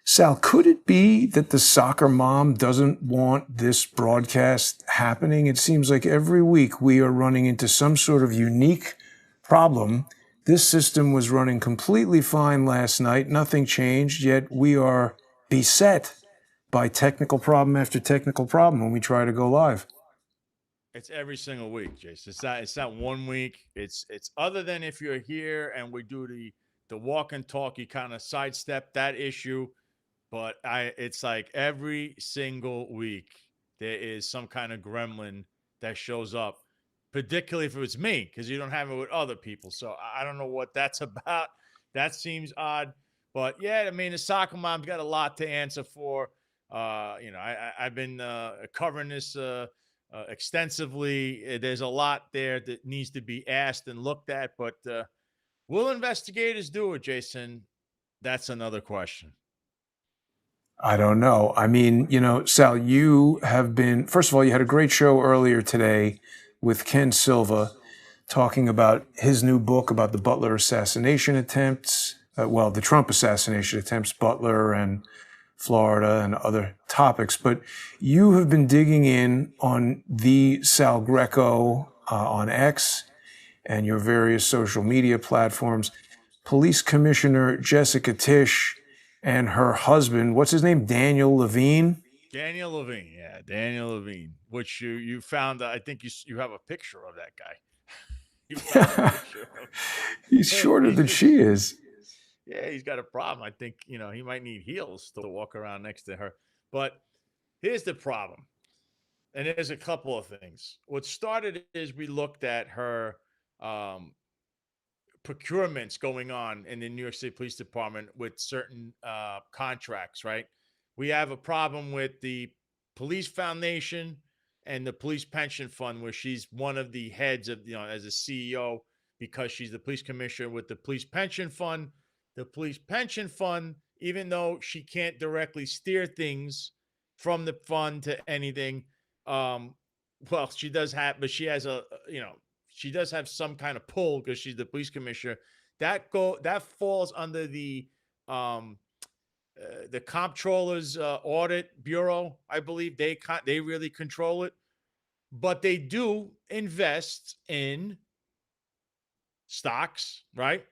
Sal, could it be that the soccer mom doesn't want this broadcast happening? It seems like every week we are running into some sort of unique problem. This system was running completely fine last night, nothing changed, yet we are beset by technical problem after technical problem when we try to go live. It's every single week, Jason. It's not 1 week. It's other than if you're here and we do the walk and talk, you kind of sidestep that issue. But it's like every single week there is some kind of gremlin that shows up, particularly if it was me, because you don't have it with other people. So I don't know what that's about. That seems odd. But yeah, I mean, the soccer mom's got a lot to answer for. I've been covering this extensively. There's a lot there that needs to be asked and looked at, but will investigators do it, Jason? That's another question. I don't know. I mean, Sal, you have been, first of all, you had a great show earlier today with Ken Silva talking about his new book about the Butler assassination attempts. The Trump assassination attempts, Butler and Florida and other topics. But you have been digging in on the Sal Greco on X and your various social media platforms. Police Commissioner Jessica Tisch and her husband, what's his name? Daniel Levine. Daniel Levine, yeah, Daniel Levine, which you found. I think you have a picture of that guy. You found a picture of He's him. shorter than she is. Yeah, he's got a problem. I think he might need heels to walk around next to her. But here's the problem, and there's a couple of things. What started is we looked at her um, procurements going on in the New York City Police Department with certain contracts, right? We have a problem with the Police Foundation and the Police Pension Fund, where she's one of the heads of, as a CEO, because she's the police commissioner with the Police Pension Fund. The Police Pension Fund, even though she can't directly steer things from the fund to anything, well, she does have, but she has she does have some kind of pull because she's the police commissioner. That falls under um the comptroller's audit bureau. I believe they really control it, but they do invest in stocks, right?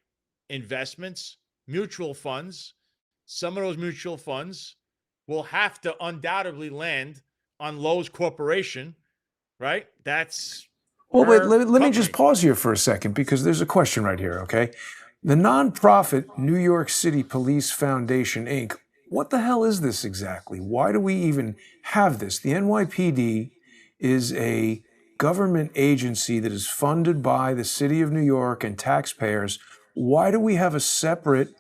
Investments, mutual funds. Some of those mutual funds will have to undoubtedly land on Lowe's Corporation, right? That's Well, wait, her let me just company. pause here for a second because there's a question right here, okay? The nonprofit New York City Police Foundation, Inc., what the hell is this exactly? Why do we even have this? The NYPD is a government agency that is funded by the city of New York and taxpayers. Why do we have a separate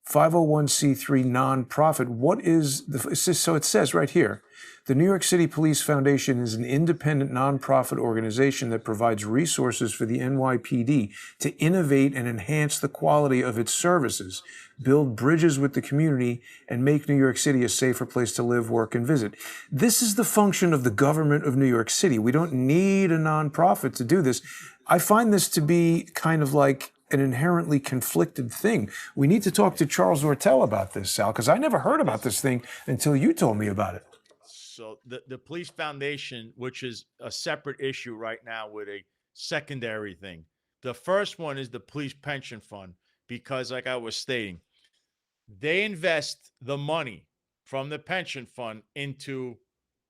501c3 nonprofit? What is so it says right here, the New York City Police Foundation is an independent nonprofit organization that provides resources for the NYPD to innovate and enhance the quality of its services, build bridges with the community, and make New York City a safer place to live, work, and visit. This is the function of the government of New York City. We don't need a nonprofit to do this. I find this to be kind of like an inherently conflicted thing. We need to talk to Charles Ortel about this, Sal, because I never heard about this thing until you told me about it. So the police foundation, which is a separate issue right now with a secondary thing. The first one is the police pension fund, because like I was stating, they invest the money from the pension fund into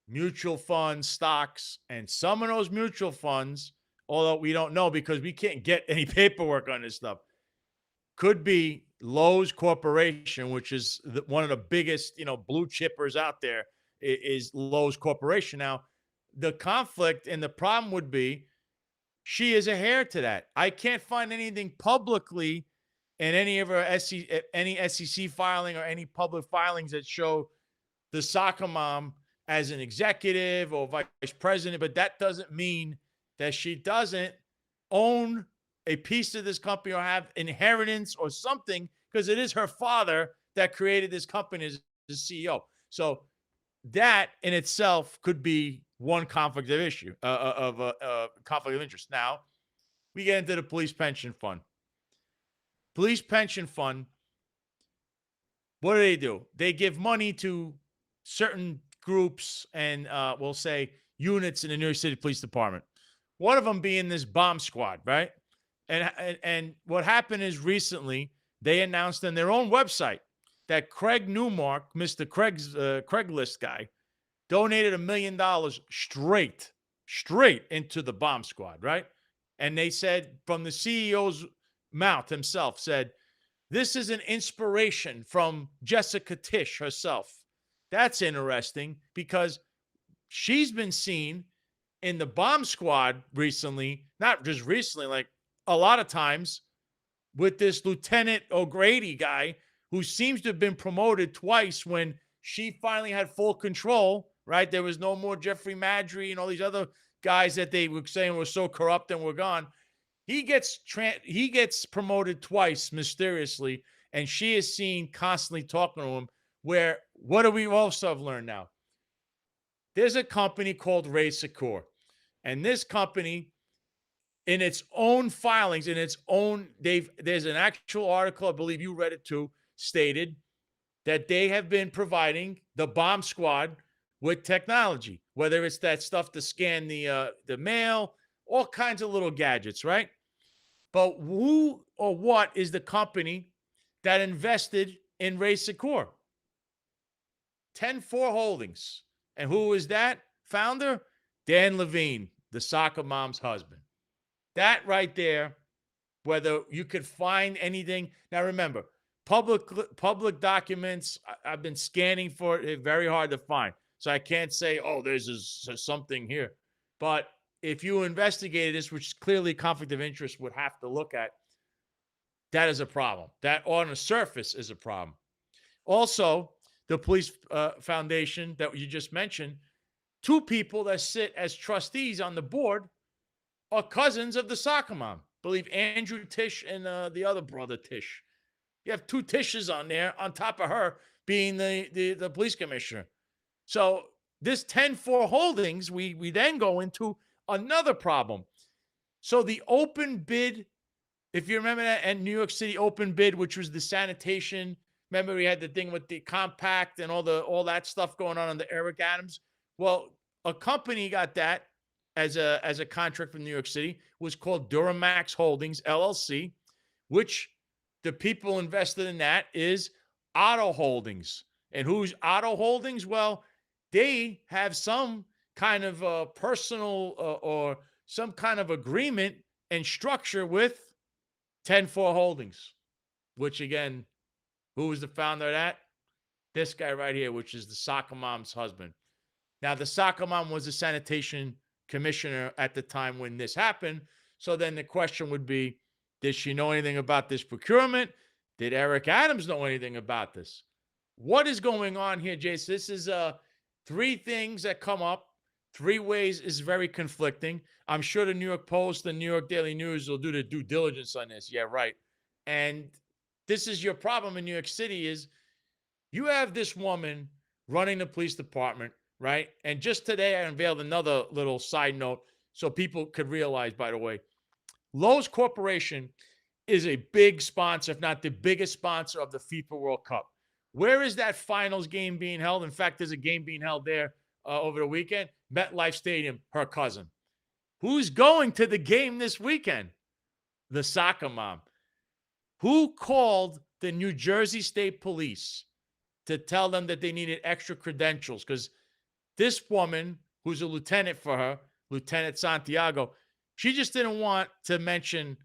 mutual funds, stocks, and some of those mutual funds, although we don't know because we can't get any paperwork on this stuff, could be Lowe's Corporation, which is one of the biggest, blue chippers out there, is Lowe's Corporation. Now, the conflict and the problem would be she is a heir to that. I can't find anything publicly in any of her any SEC filing or any public filings that show the soccer mom as an executive or vice president, but that doesn't mean that she doesn't own a piece of this company or have inheritance or something, because it is her father that created this company as the CEO. So that in itself could be one conflict of issue of conflict of interest. Now we get into the police pension fund. Police pension fund, what do? They give money to certain groups and we'll say units in the New York City Police Department. One of them being this bomb squad, right? And what happened is recently they announced on their own website that Craig Newmark, Mr. Craigslist guy, donated $1 million straight into the bomb squad, right? And they said from the CEO's mouth himself said, this is an inspiration from Jessica Tisch herself. That's interesting because she's been seen in the bomb squad recently, not just recently, like a lot of times with this Lieutenant O'Grady guy who seems to have been promoted twice when she finally had full control, right? There was no more Jeffrey Madry and all these other guys that they were saying were so corrupt and were gone. He gets promoted twice mysteriously, and she is seen constantly talking to him. Where what do we also have learned now? There's a company called Ray Secure, and this company, in its own filings, in its own, there's an actual article, I believe you read it too, stated that they have been providing the bomb squad with technology, whether it's that stuff to scan the mail, all kinds of little gadgets, right? But who or what is the company that invested in Ray Secure? 10-4 Holdings. And who is that founder? Dan Levine, the soccer mom's husband. That right there, whether you could find anything. Now remember, public documents, I've been scanning for it, very hard to find. So I can't say, oh, there's something here. But if you investigated this, which clearly conflict of interest would have to look at, that is a problem. That on the surface is a problem. Also, the police foundation that you just mentioned, two people that sit as trustees on the board are cousins of the soccer mom. I believe Andrew Tisch and the other brother Tisch. You have two Tisches on there on top of her being the police commissioner. So this 10-4 Holdings, we then go into another problem. So the open bid, if you remember that, and New York City open bid, which was the sanitation. Remember we had the thing with the compact and all that stuff going on under Eric Adams. Well, a company got that as a contract from New York City. It was called Duramax Holdings LLC, which the people invested in that is Otto Holdings. And who's Otto Holdings? Well, they have some kind of personal or some kind of agreement and structure with 10-4 Holdings, which again, who was the founder of that? This guy right here, which is the soccer mom's husband. Now, the soccer mom was a sanitation commissioner at the time when this happened. So then the question would be, did she know anything about this procurement? Did Eric Adams know anything about this? What is going on here, Jason? This is three things that come up. Three ways is very conflicting. I'm sure the New York Post and New York Daily News will do the due diligence on this. Yeah, right. And this is your problem in New York City is you have this woman running the police department, right? And just today I unveiled another little side note so people could realize, by the way, Lowe's Corporation is a big sponsor, if not the biggest sponsor of the FIFA World Cup. Where is that finals game being held? In fact, there's a game being held there over the weekend. MetLife Stadium, her cousin. Who's going to the game this weekend? The soccer mom. Who called the New Jersey State Police to tell them that they needed extra credentials? Because this woman, who's a lieutenant for her, Lieutenant Santiago, she just didn't want to mention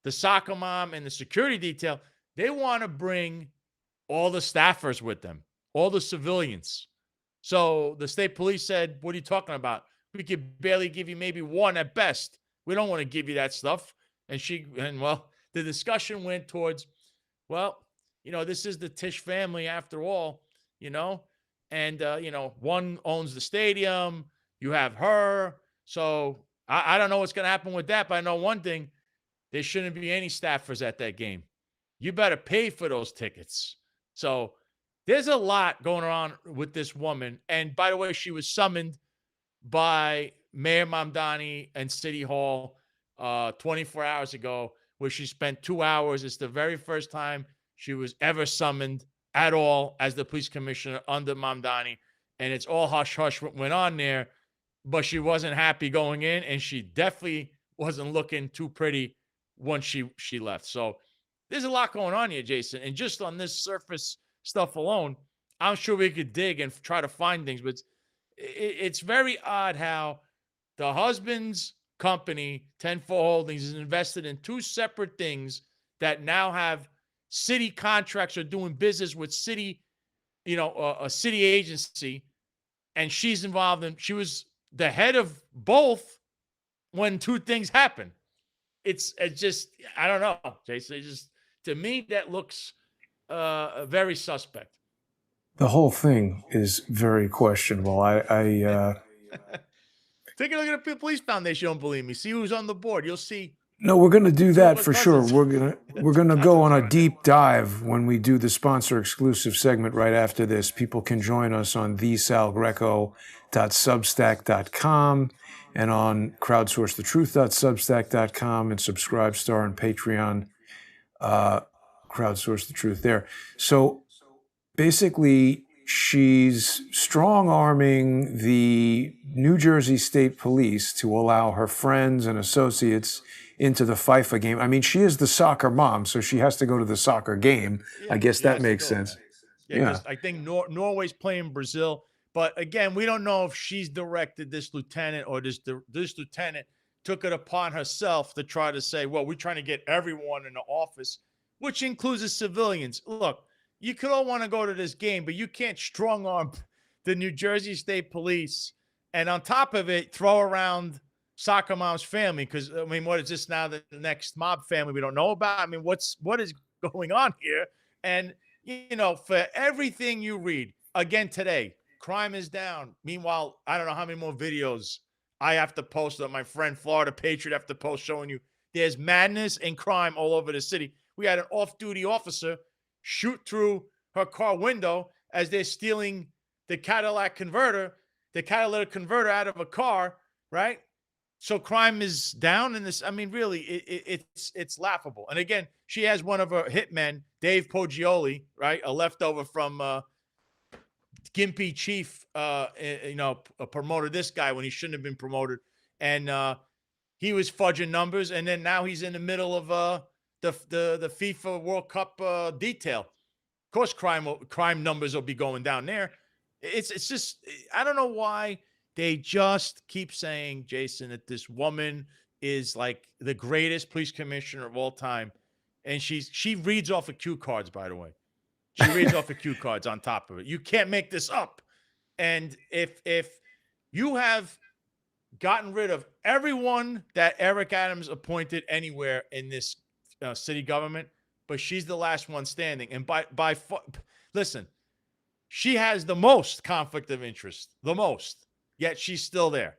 the soccer mom and the security detail. They want to bring all the staffers with them, all the civilians. So the state police said, what are you talking about? We could barely give you maybe one at best. We don't want to give you that stuff. And well, the discussion went towards, well, this is the Tisch family after all, and, one owns the stadium. You have her. So I don't know what's going to happen with that, but I know one thing. There shouldn't be any staffers at that game. You better pay for those tickets. So there's a lot going on with this woman. And by the way, she was summoned by Mayor Mamdani and City Hall 24 hours ago, where she spent 2 hours. It's the very first time she was ever summoned at all as the police commissioner under Mamdani, and it's all hush hush what went on there. But she wasn't happy going in, and she definitely wasn't looking too pretty once she left. So there's a lot going on here, Jason. And just on this surface stuff alone, I'm sure we could dig and try to find things, but it's very odd how the husband's company, 104 Holdings, is invested in two separate things that now have city contracts or doing business with city, a city agency, and she's involved in. She was the head of both when two things happen. It's just, I don't know, Jason. It's just, to me, that looks very suspect. The whole thing is very questionable. Take a look at the police foundation. You don't believe me? See who's on the board. You'll see. No, we're going to do that for sure. cousins. We're gonna go on a deep dive when we do the sponsor exclusive segment right after this. People can join us on thesalgreco.substack.com and on crowdsourcethetruth.substack.com and Subscribestar and Patreon. Crowdsource the truth there. So basically, she's strong-arming the New Jersey State Police to allow her friends and associates into the FIFA game. I mean, she is the soccer mom, so she has to go to the soccer game. Yeah, I guess that makes sense. Yeah. I think Norway's playing Brazil. But again, we don't know if she's directed this lieutenant or this lieutenant took it upon herself to try to say, well, we're trying to get everyone in the office, which includes the civilians. Look, you could all want to go to this game, but you can't strong arm the New Jersey State Police and on top of it, throw around soccer mom's family. Because, I mean, what is this now? The next mob family we don't know about? I mean, what is going on here? And, for everything you read, again today, crime is down. Meanwhile, I don't know how many more videos I have to post that my friend Florida Patriot have to post showing you there's madness and crime all over the city. We had an off-duty officer shoot through her car window as they're stealing the catalytic converter out of a car, right? So crime is down in this. I mean, really, it's laughable. And again, she has one of her hitmen, Dave Poggioli, right? A leftover from Gimpy Chief, promoted this guy when he shouldn't have been promoted. And he was fudging numbers. And then now he's in the middle of the FIFA World Cup detail. Of course, crime numbers will be going down there. It's just, I don't know why they just keep saying, Jason, that this woman is like the greatest police commissioner of all time. And she reads off of cue cards, by the way. She reads off of cue cards on top of it. You can't make this up. And if you have gotten rid of everyone that Eric Adams appointed anywhere in this city government, but she's the last one standing. And by listen, she has the most conflict of interest, the most, yet she's still there.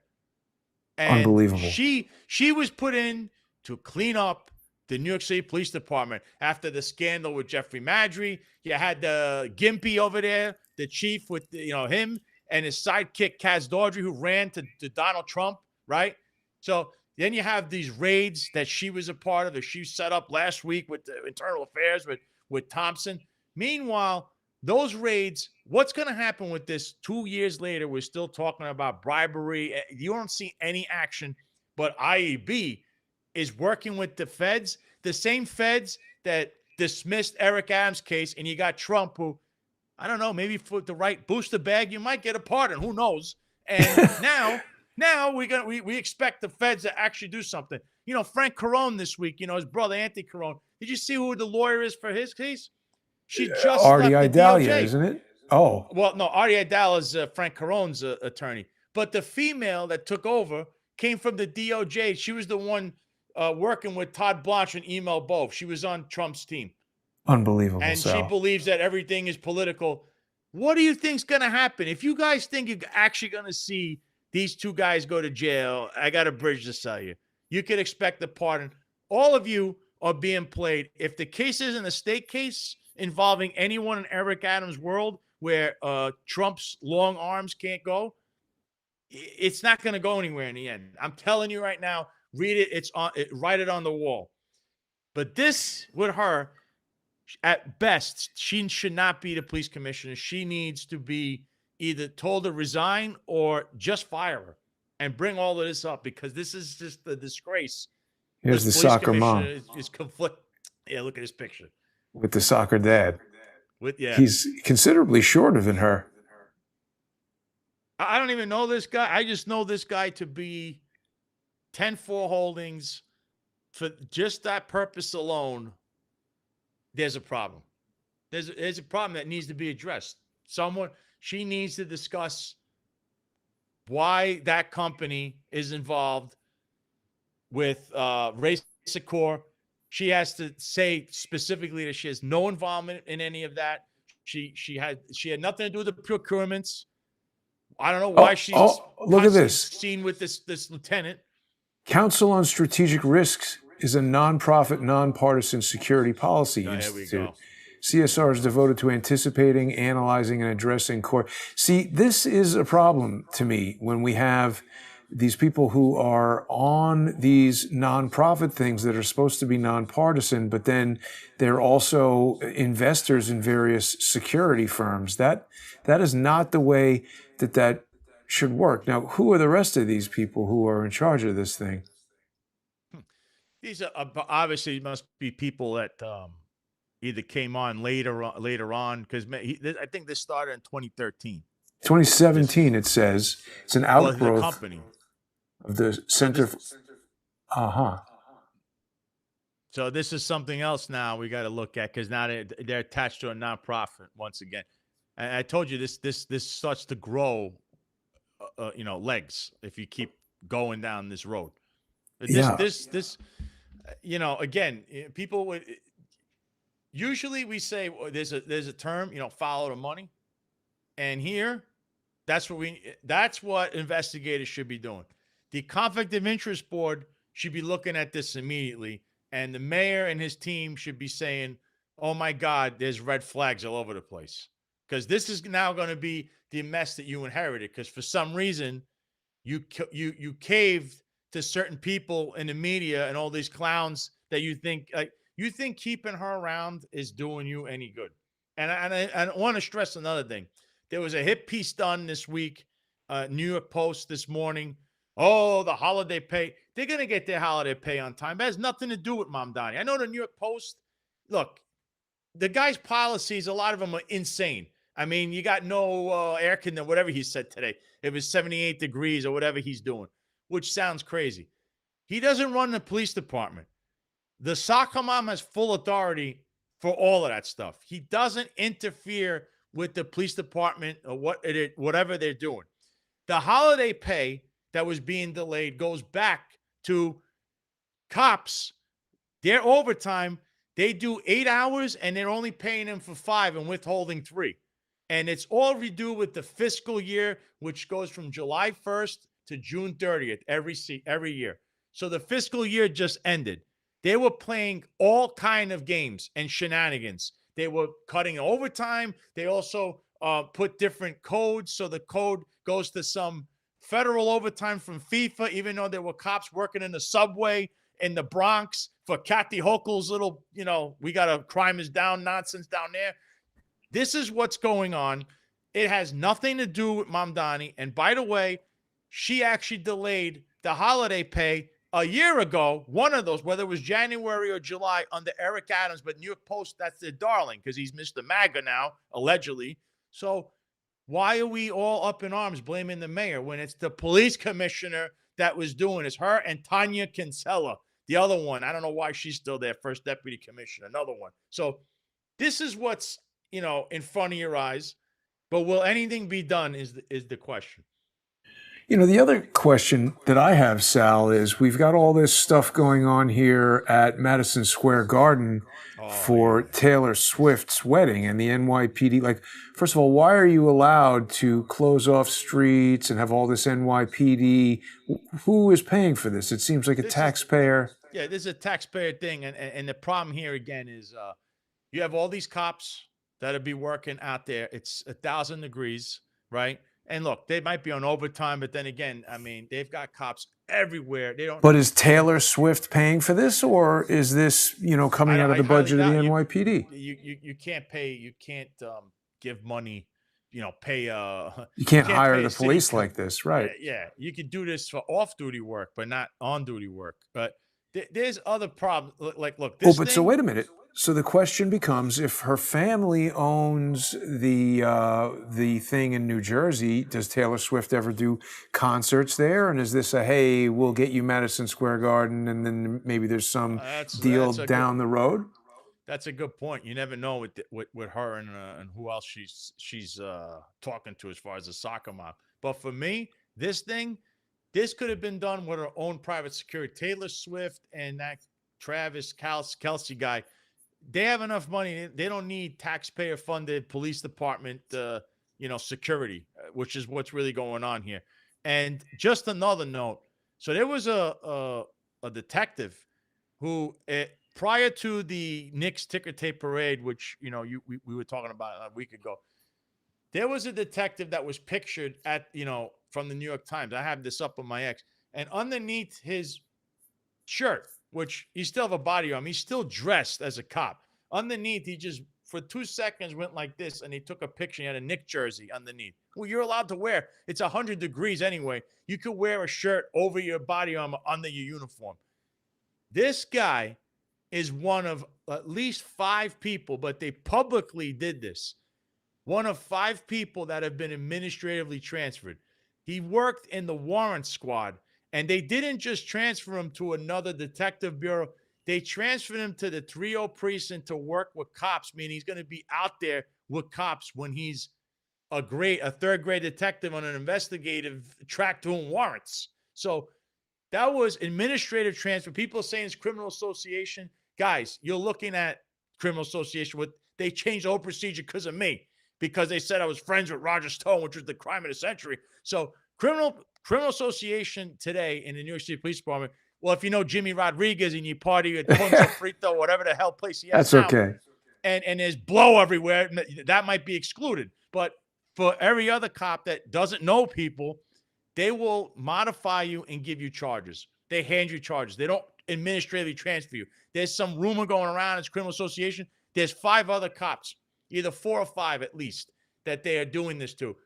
And unbelievable. She was put in to clean up the New York City Police Department after the scandal with Jeffrey Madry. You had the Gimpy over there, the chief with him and his sidekick Kaz Dawdry, who ran to Donald Trump, right? So then you have these raids that she was a part of, that she set up last week with the internal affairs with Thompson. Meanwhile, those raids, what's going to happen with this 2 years later? We're still talking about bribery. You don't see any action, but IEB is working with the feds, the same feds that dismissed Eric Adams' case, and you got Trump, who, I don't know, maybe for the right booster bag, you might get a pardon. Who knows? And now we expect the feds to actually do something. Frank Carone this week, his brother Anthony Carone. Did you see who the lawyer is for his case? She just Artie left the Idalia, DOJ. isn't it? Oh, well, no, Artie Idalia is Frank Carone's attorney, but the female that took over came from the DOJ. She was the one working with Todd Blanche and Email Bove. She was on Trump's team. Unbelievable. And she believes that everything is political. What do you think's going to happen? If you guys think you're actually going to see these two guys go to jail, I got a bridge to sell you. You could expect a pardon. All of you are being played. If the case isn't a state case involving anyone in Eric Adams' world where Trump's long arms can't go, it's not going to go anywhere in the end. I'm telling you right now, read it. Write it on the wall. But this with her, At best, she should not be the police commissioner. She needs to be either told to resign or just fire her and bring all of this up, because this is just a disgrace. Here's This the police soccer commissioner mom is conflict. Yeah, look at this picture. with the soccer dad. Yeah, He's considerably shorter than her. I don't even know this guy. I just know this guy to be 10-4 holdings. For just that purpose alone, there's a problem. There's a problem that needs to be addressed. She needs to discuss why that company is involved with Race Core. She has to say specifically that she has no involvement in any of that. She had nothing to do with the procurements. I don't know why she's look at this. seen with this lieutenant. Council on Strategic Risks is a nonprofit, nonpartisan security policy institute. Here we go. CSR is devoted to anticipating, analyzing, and addressing core. See, this is a problem to me when we have these people who are on these nonprofit things that are supposed to be nonpartisan, but then they're also investors in various security firms. That is not the way that should work. Now, who are the rest of these people who are in charge of this thing? These are obviously must be people that either came on later on, because I think this started in 2013. 2017, it says. It's an outgrowth company of the Center. So this is something else now we got to look at, because now they're attached to a nonprofit once again. And I told you this starts to grow, legs if you keep going down this road. This again, people would usually we say there's a term, follow the money, and here that's what investigators should be doing. The Conflict of Interest Board should be looking at this immediately, and the mayor and his team should be saying, "Oh my God, there's red flags all over the place," because this is now going to be the mess that you inherited. Because for some reason, you caved to certain people in the media and all these clowns that you think keeping her around is doing you any good. And I want to stress another thing. There was a hit piece done this week, New York Post this morning. Oh, the holiday pay. They're going to get their holiday pay on time. That has nothing to do with Mamdani. I know the New York Post, look, the guy's policies, a lot of them are insane. I mean, you got no air conditioning, whatever he said today. It was 78 degrees or whatever he's doing, which sounds crazy. He doesn't run the police department. The soccer mom has full authority for all of that stuff. He doesn't interfere with the police department or whatever they're doing. The holiday pay that was being delayed goes back to cops. Their overtime, they do 8 hours and they're only paying them for 5 and withholding 3. And it's all to do with the fiscal year, which goes from July 1st to June 30th every year. So the fiscal year just ended. They were playing all kind of games and shenanigans. They were cutting overtime. They also put different codes. So the code goes to some federal overtime from FIFA, even though there were cops working in the subway in the Bronx for Kathy Hochul's little, we got a crime is down nonsense down there. This is what's going on. It has nothing to do with Mamdani. And by the way, she actually delayed the holiday pay a year ago, one of those, whether it was January or July, under Eric Adams. But New York Post, that's their darling, because he's Mr. MAGA now, allegedly. So why are we all up in arms blaming the mayor when it's the police commissioner that was doing it? It's her and Tanya Kinsella, the other one. I don't know why she's still there, first deputy commissioner, another one. So this is what's, in front of your eyes. But will anything be done is the question. The other question that I have, Sal, is we've got all this stuff going on here at Madison Square Garden for Taylor Swift's wedding and the NYPD. Like, first of all, why are you allowed to close off streets and have all this NYPD? Who is paying for this? It seems like a taxpayer. This is a taxpayer thing. And the problem here, again, is you have all these cops that'll be working out there. It's 1,000 degrees, right? And look, they might be on overtime, but then again, I mean, they've got cops everywhere. They don't But need. is Taylor Swift paying for this, or is this, coming out of I the highly budget of the doubt you. NYPD? You can't pay. You can't give money. Pay You you can't can't hire pay the a city. police like this, right? Yeah, you could do this for off-duty work, but not on-duty work. But there's other problems. Like, look, Oh, this but so thing. wait a minute. So the question becomes, if her family owns the thing in New Jersey, does Taylor Swift ever do concerts there? And is this a, hey, we'll get you Madison Square Garden, and then maybe there's some deal That's a good. down the road? That's a good point. You never know with her and who else she's talking to as far as the soccer mom. But for me, this could have been done with her own private security. Taylor Swift and that Travis Kelsey guy, they have enough money. They don't need taxpayer funded police department, security, which is what's really going on here. And just another note. So there was a detective who, prior to the Knicks ticker tape parade, which we were talking about a week ago, there was a detective that was pictured at from the New York Times. I have this up on my X, and underneath his shirt, which he still have a body on, he's still dressed as a cop. Underneath, he just for 2 seconds went like this, and he took a picture. He had a Knick jersey underneath. Well, you're allowed to wear. It's 100 degrees anyway. You could wear a shirt over your body armor under your uniform. This guy is one of at least 5 people, but they publicly did this. One of 5 people that have been administratively transferred. He worked in the warrant squad, and they didn't just transfer him to another detective bureau. They transferred him to the 3-0 precinct to work with cops, meaning he's going to be out there with cops when he's a 3rd grade detective on an investigative track doing warrants. So that was administrative transfer. People are saying it's criminal association. Guys, you're looking at criminal association. They changed the whole procedure because of me, because they said I was friends with Roger Stone, which was the crime of the century. So criminal association today in the New York City Police Department. Well, if you know Jimmy Rodriguez and you party at Poncho Frito, whatever the hell place he has That's okay. and there's blow everywhere, that might be excluded. But for every other cop that doesn't know people, they will modify you and give you charges. They hand you charges. They don't administratively transfer you. There's some rumor going around. It's criminal association. There's 5 other cops, either 4 or 5 at least, that they are doing this to.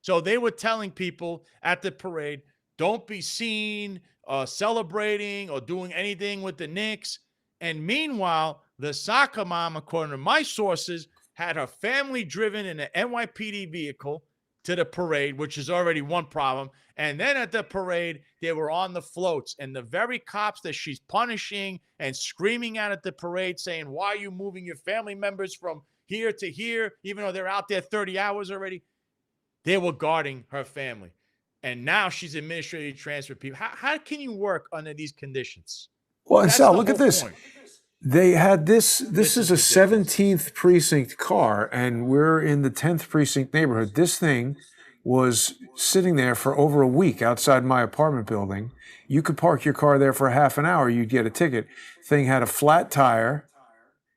So they were telling people at the parade, don't be seen celebrating or doing anything with the Knicks. And meanwhile, the soccer mom, according to my sources, had her family driven in an NYPD vehicle to the parade, which is already one problem. And then at the parade, they were on the floats. And the very cops that she's punishing and screaming at the parade, saying, why are you moving your family members from here to here, even though they're out there 30 hours already? They were guarding her family. And now she's administratively transferred people. How can you work under these conditions? Well, and That's Sal, the look at whole this. point. They had this is a ridiculous. 17th precinct car, and we're in the 10th precinct neighborhood. This thing was sitting there for over a week outside my apartment building. You could park your car there for half an hour, you'd get a ticket. Thing had a flat tire.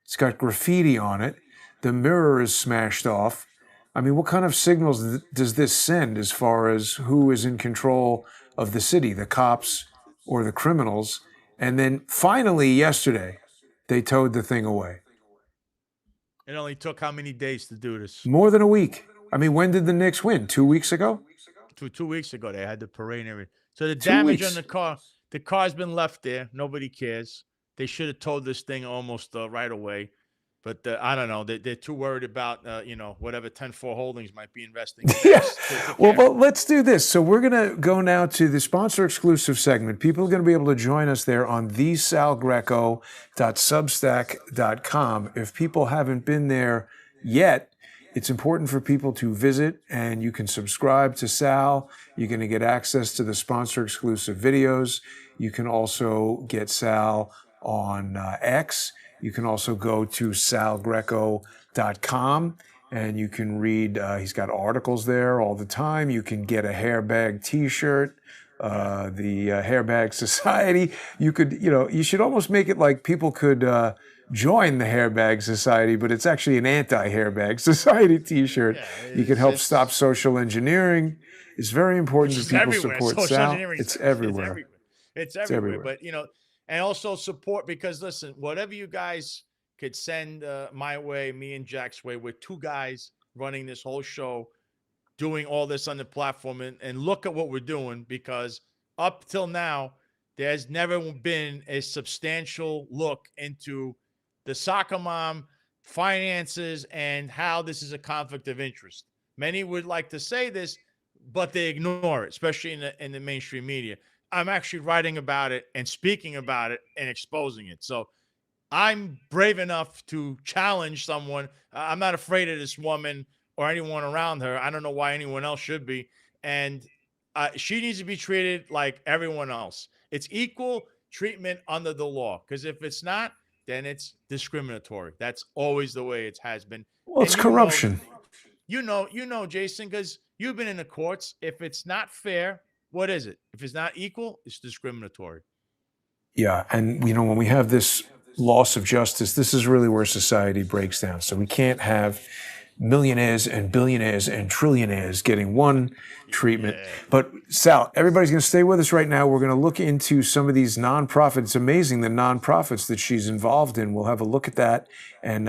It's got graffiti on it. The mirror is smashed off. I mean, what kind of signals does this send as far as who is in control of the city, the cops or the criminals? And then finally, yesterday, they towed the thing away. It only took how many days to do this? More than a week. I mean, when did the Knicks win? 2 weeks ago? 2 weeks ago, they had the parade and everything. So the 2 damage weeks. on the car's been left there. Nobody cares. They should have towed this thing almost right away. But I don't know. They're too worried about, whatever 10-4 Holdings might be investing in. Yeah. Well, but let's do this. So we're going to go now to the sponsor exclusive segment. People are going to be able to join us there on thesalgreco.substack.com. If people haven't been there yet, it's important for people to visit, and you can subscribe to Sal. You're going to get access to the sponsor exclusive videos. You can also get Sal on X. You can also go to salgreco.com and you can read, he's got articles there all the time. You can get a hairbag t-shirt, the Hairbag Society. You could, you should almost make it like people could join the Hairbag Society, but it's actually an anti-Hairbag Society t-shirt. You can help stop social engineering. It's very important that It's people everywhere. support Social Sal. engineering It's is everywhere. everywhere. It's It's everywhere. everywhere. But and also support, because listen, whatever you guys could send my way, me and Jack's way, we're two guys running this whole show, doing all this on the platform, and look at what we're doing, because up till now, there's never been a substantial look into the soccer mom finances and how this is a conflict of interest. Many would like to say this, but they ignore it, especially in the mainstream media. I'm actually writing about it and speaking about it and exposing it. So I'm brave enough to challenge someone. I'm not afraid of this woman or anyone around her. I don't know why anyone else should be. And she needs to be treated like everyone else. It's equal treatment under the law. Because if it's not, then it's discriminatory. That's always the way it has been. Well, And it's corruption. Jason, because you've been in the courts. If it's not fair, what is it? If it's not equal, it's discriminatory. Yeah, and when we have this loss of justice, this is really where society breaks down. So we can't have millionaires and billionaires and trillionaires getting one treatment. Yeah. But Sal, everybody's going to stay with us right now. We're going to look into some of these nonprofits. It's amazing the nonprofits that she's involved in. We'll have a look at that, and